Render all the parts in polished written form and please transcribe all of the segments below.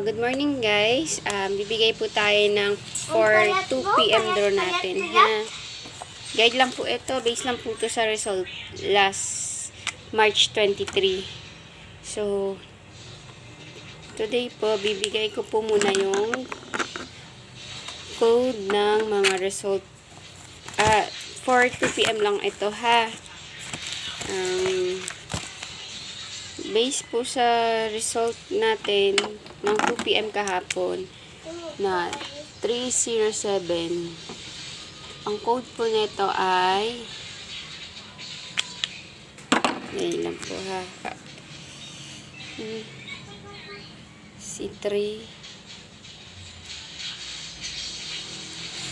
Good morning guys. Bibigay po tayo ng for 2 PM draw natin. Ha? Guide lang po ito. Base lang po ito sa result last March 23. So, today po, bibigay ko po muna yung code ng mga result. For 2 PM lang ito ha. Base po sa result natin ng 2 PM kahapon na 307. Ang code po nito ay ngayon lang po ha. C3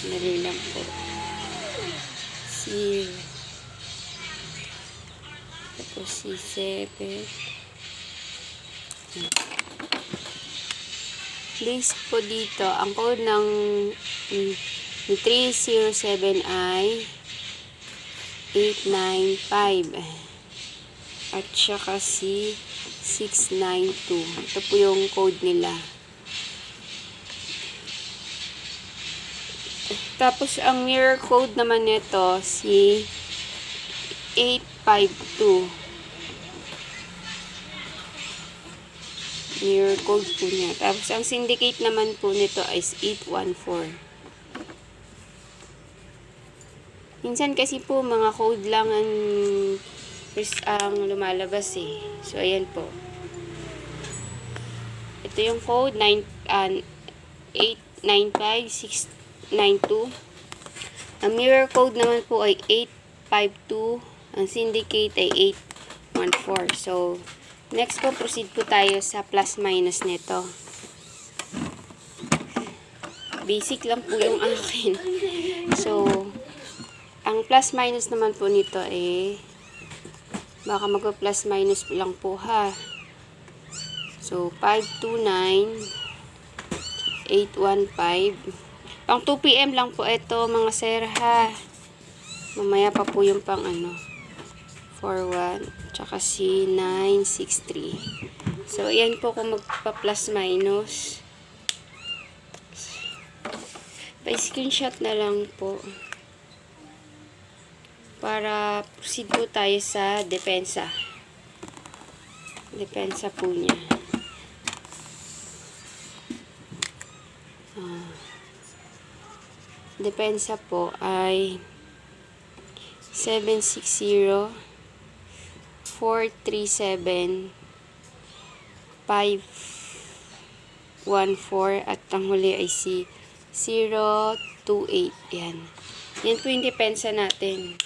ngayon lang po. Tapos C7. Base po dito, ang code ng 307 ay 895 at saka si 692. Ito po yung code nila. Tapos ang mirror code naman nito si 852. Mirror code po niya. Tapos, ang syndicate naman po nito is 814. Minsan kasi po, mga code lang ang lumalabas eh. So, ayan po. Ito yung code, 895692. Ang mirror code naman po ay 852. Ang syndicate ay 814. So, next po, proceed po tayo sa plus minus nito. Basic lang po yung akin. So, ang plus minus naman po nito baka mag-plus minus lang po ha. So, 529, 815. Pang 2 PM lang po ito mga sir ha. Mamaya pa po yung pang 41. Tsaka si 963. So, ayan po kung magpa-plus minus. Pa-screenshot na lang po. Para proceed po tayo sa depensa. Depensa po niya. Depensa po ay 760 437 514 at ang huli ay si 028. Yan. Yan po yung depensa natin.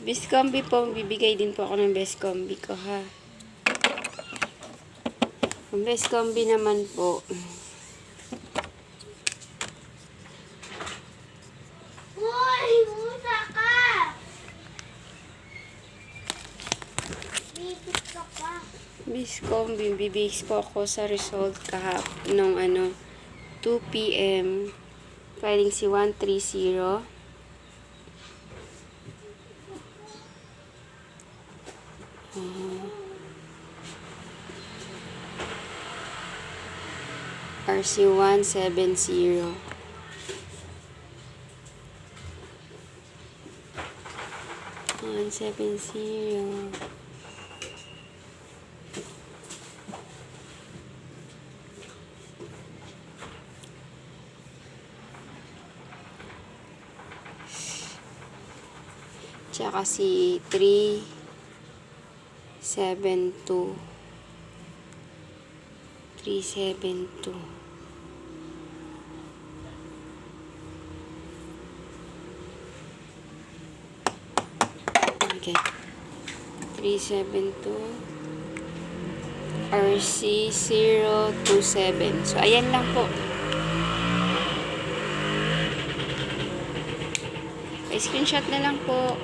Best combi po, bibigay din po ako ng best combi ko ha. Ang best combi naman po Biscombi, bibigis po ako sa result kahapon ng 2 PM. Filing si 130. RC 170. Tsaka si 372. 372. Okay. 372. RC 027. So, ayan lang po. Screenshot na lang po.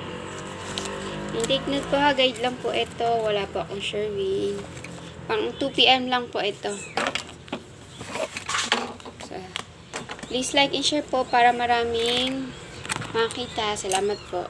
Yung take note po ha, guide lang po ito. Wala po akong Sherwin. Pang 2 PM lang po ito. So, please like and share po para maraming makita. Salamat po.